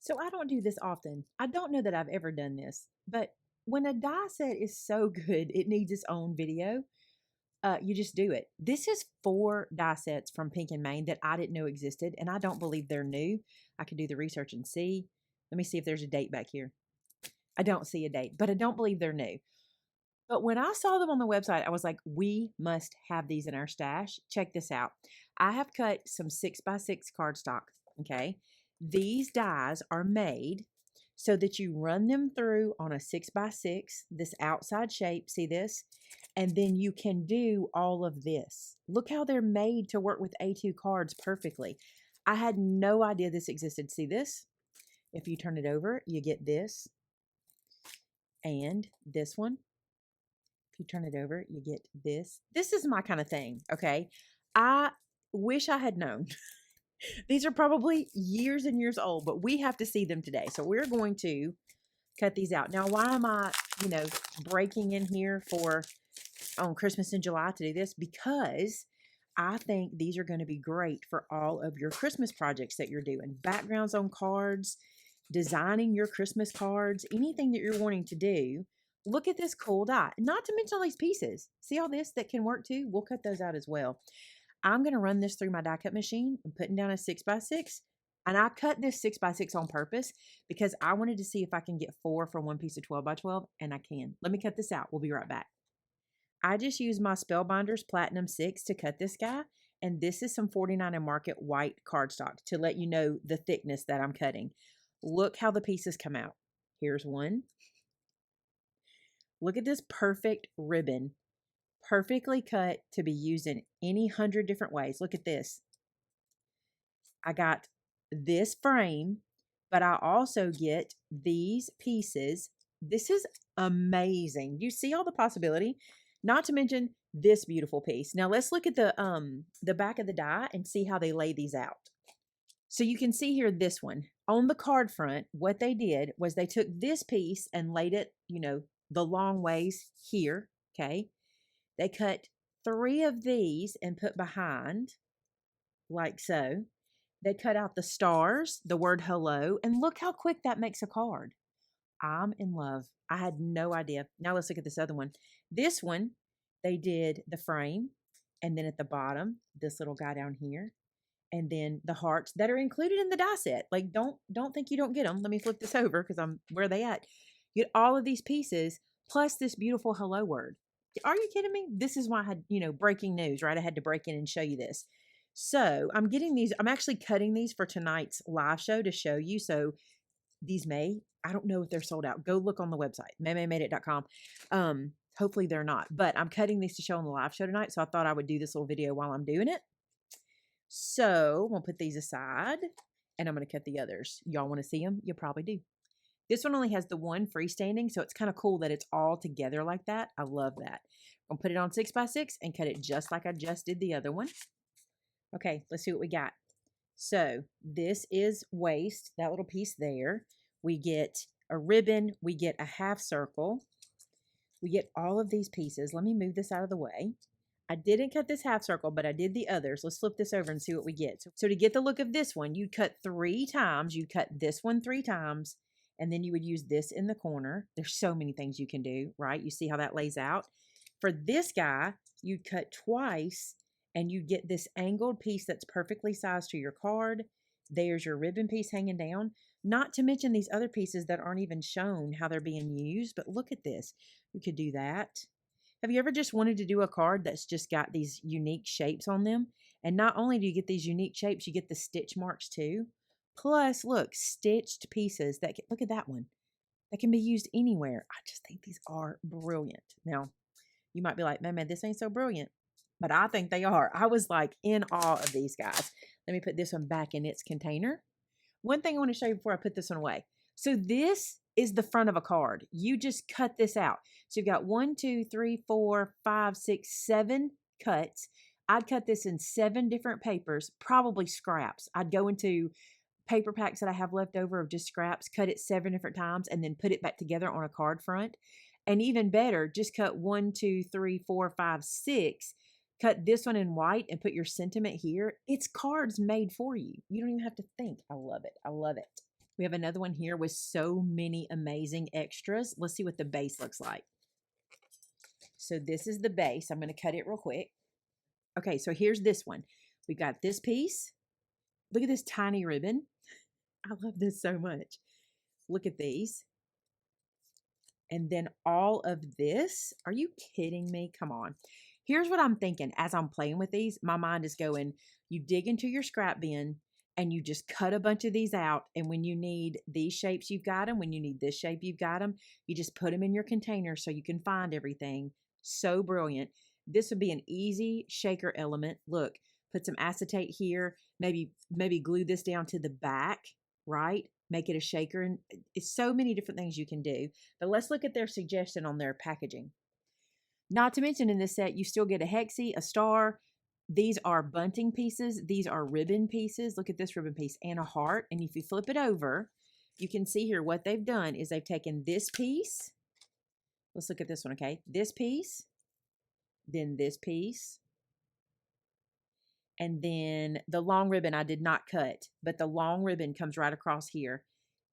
So I don't do this often. I don't know that I've ever done this, but when a die set is so good, it needs its own video. You just do it. This is 4 die sets from Pink and Main that I didn't know existed, and I don't believe they're new. I could do the research and see. Let me see if there's a date back here. I don't see a date, but I don't believe they're new. But when I saw them on the website, I was like, we must have these in our stash. Check this out. I have cut some 6x6 cardstock. Okay. These dies are made so that you run them through on a 6x6, this outside shape. See this? And then you can do all of this. Look how they're made to work with A2 cards perfectly. I had no idea this existed. See this? If you turn it over, you get this and this one. You turn it over, you get this. This is my kind of thing, okay? I wish I had known. These are probably years and years old, but we have to see them today. So we're going to cut these out. Now, why am I, breaking in here for on Christmas in July to do this? Because I think these are going to be great for all of your Christmas projects that you're doing. Backgrounds on cards, designing your Christmas cards, anything that you're wanting to do. Look at this cool die. Not to mention all these pieces. See all this that can work too? We'll cut those out as well. I'm going to run this through my die cut machine. I'm putting down a 6x6. And I cut this 6x6 on purpose because I wanted to see if I can get 4 from one piece of 12x12. And I can. Let me cut this out. We'll be right back. I just used my Spellbinders Platinum 6 to cut this guy. And this is some 49 and Market white cardstock to let you know the thickness that I'm cutting. Look how the pieces come out. Here's one. Look at this perfect ribbon, perfectly cut to be used in any 100 different ways. Look at this. I got this frame, but I also get these pieces. This is amazing. You see all the possibility, not to mention this beautiful piece. Now let's look at the back of the die and see how they lay these out. So you can see here this one. On the card front, what they did was they took this piece and laid it, the long ways here, okay? They cut 3 of these and put behind, like so. They cut out the stars, the word hello, and look how quick that makes a card. I'm in love. I had no idea. Now let's look at this other one. This one, they did the frame, and then at the bottom, this little guy down here, and then the hearts that are included in the die set. Like, don't think you don't get them. Let me flip this over because where are they at? You get all of these pieces plus this beautiful hello word. Are you kidding me? This is why I had, breaking news, right? I had to break in and show you this. So I'm getting these. I'm actually cutting these for tonight's live show to show you. So these I don't know if they're sold out. Go look on the website, maymaymadeit.com. Hopefully they're not, but I'm cutting these to show on the live show tonight. So I thought I would do this little video while I'm doing it. So I'm going to put these aside and I'm going to cut the others. Y'all want to see them? You probably do. This one only has the one freestanding, so it's kind of cool that it's all together like that. I love that. I'm going to put it on 6x6 and cut it just like I just did the other one. Okay, let's see what we got. So this is waist, that little piece there. We get a ribbon. We get a half circle. We get all of these pieces. Let me move this out of the way. I didn't cut this half circle, but I did the others. Let's flip this over and see what we get. So to get the look of this one, you'd cut 3 times. You'd cut this one 3 times. And then you would use this in the corner. There's so many things you can do, right? You see how that lays out? For this guy, you'd cut twice and you get this angled piece that's perfectly sized to your card. There's your ribbon piece hanging down. Not to mention these other pieces that aren't even shown how they're being used. But look at this. You could do that. Have you ever just wanted to do a card that's just got these unique shapes on them? And not only do you get these unique shapes, you get the stitch marks too. Plus, look, stitched pieces that can, look at that one. That can be used anywhere. I just think these are brilliant. Now, you might be like, man, this ain't so brilliant. But I think they are. I was like in awe of these guys. Let me put this one back in its container. One thing I want to show you before I put this one away. So this is the front of a card. You just cut this out. So you've got 1, 2, 3, 4, 5, 6, 7 cuts. I'd cut this in 7 different papers, probably scraps. I'd go into paper packs that I have left over of just scraps, cut it 7 different times, and then put it back together on a card front. And even better, just cut 1, 2, 3, 4, 5, 6. Cut this one in white and put your sentiment here. It's cards made for you. You don't even have to think. I love it. I love it. We have another one here with so many amazing extras. Let's see what the base looks like. So this is the base. I'm going to cut it real quick. Okay, so here's this one. We've got this piece. Look at this tiny ribbon. I love this so much. Look at these. And then all of this. Are you kidding me? Come on. Here's what I'm thinking as I'm playing with these. My mind is going, you dig into your scrap bin and you just cut a bunch of these out. And when you need these shapes, you've got them. When you need this shape, you've got them. You just put them in your container so you can find everything. So brilliant. This would be an easy shaker element. Look, put some acetate here. Maybe glue this down to the back, right? Make it a shaker. And it's so many different things you can do. But let's look at their suggestion on their packaging. Not to mention in this set, you still get a hexie, a star. These are bunting pieces. These are ribbon pieces. Look at this ribbon piece and a heart. And if you flip it over, you can see here what they've done is they've taken this piece. Let's look at this one, okay? This piece, then this piece, and then the long ribbon I did not cut, but the long ribbon comes right across here.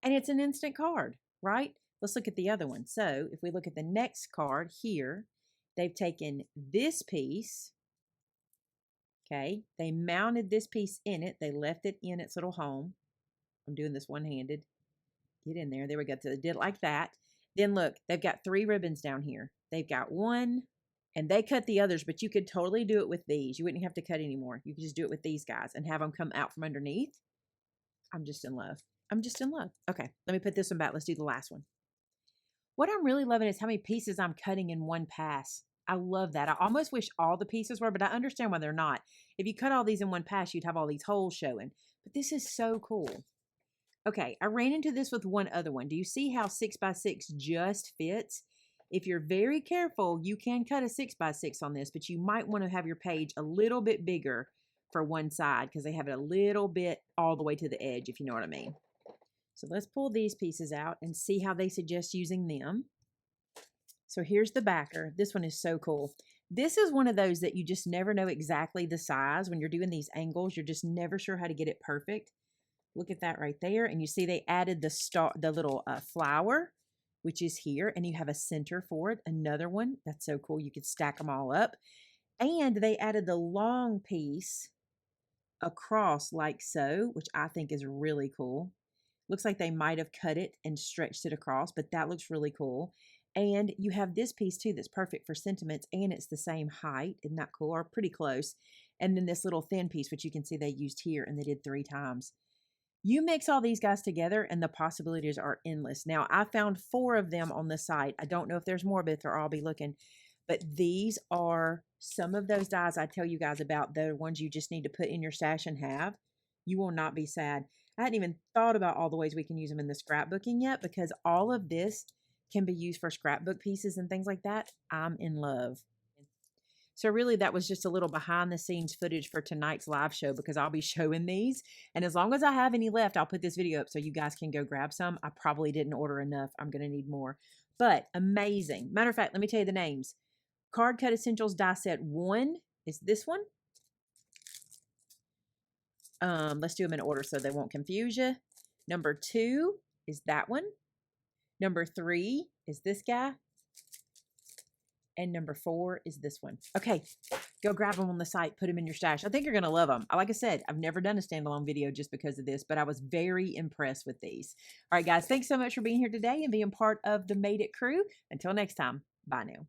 And it's an instant card, right? Let's look at the other one. So if we look at the next card here, they've taken this piece, okay? They mounted this piece in it. They left it in its little home. I'm doing this one-handed. Get in there. There we go. So they did it like that. Then look, they've got 3 ribbons down here. They've got 1, and they cut the others, but you could totally do it with these. You wouldn't have to cut anymore. You could just do it with these guys and have them come out from underneath. I'm just in love. I'm just in love. Okay, let me put this one back. Let's do the last one. What I'm really loving is how many pieces I'm cutting in one pass. I love that. I almost wish all the pieces were, but I understand why they're not. If you cut all these in one pass, you'd have all these holes showing. But this is so cool. Okay, I ran into this with one other one. Do you see how 6x6 just fits? If you're very careful, you can cut a 6x6 on this, but you might want to have your page a little bit bigger for one side because they have it a little bit all the way to the edge, if you know what I mean. So let's pull these pieces out and see how they suggest using them. So here's the backer. This one is so cool. This is one of those that you just never know exactly the size. When you're doing these angles, you're just never sure how to get it perfect. Look at that right there. And you see they added the little flower, which is here. And you have a center for it. Another one. That's so cool. You could stack them all up. And they added the long piece across like so, which I think is really cool. Looks like they might have cut it and stretched it across, but that looks really cool. And you have this piece too that's perfect for sentiments, and it's the same height. Isn't that cool? Or pretty close. And then this little thin piece, which you can see they used here, and they did 3 times. You mix all these guys together, and the possibilities are endless. Now, I found 4 of them on the site. I don't know if there's more, but I'll be looking. But these are some of those dies I tell you guys about, the ones you just need to put in your stash and have. You will not be sad. I hadn't even thought about all the ways we can use them in the scrapbooking yet, because all of this can be used for scrapbook pieces and things like that. I'm in love. So really that was just a little behind the scenes footage for tonight's live show, because I'll be showing these. And as long as I have any left, I'll put this video up so you guys can go grab some. I probably didn't order enough. I'm going to need more. But amazing. Matter of fact, let me tell you the names. Card Cut Essentials Die Set 1 is this one. Let's do them in order so they won't confuse you. Number 2 is that one. Number 3 is this guy. And number 4 is this one. Okay, go grab them on the site. Put them in your stash. I think you're going to love them. Like I said, I've never done a standalone video just because of this, but I was very impressed with these. All right, guys, thanks so much for being here today and being part of the Made It crew. Until next time, bye now.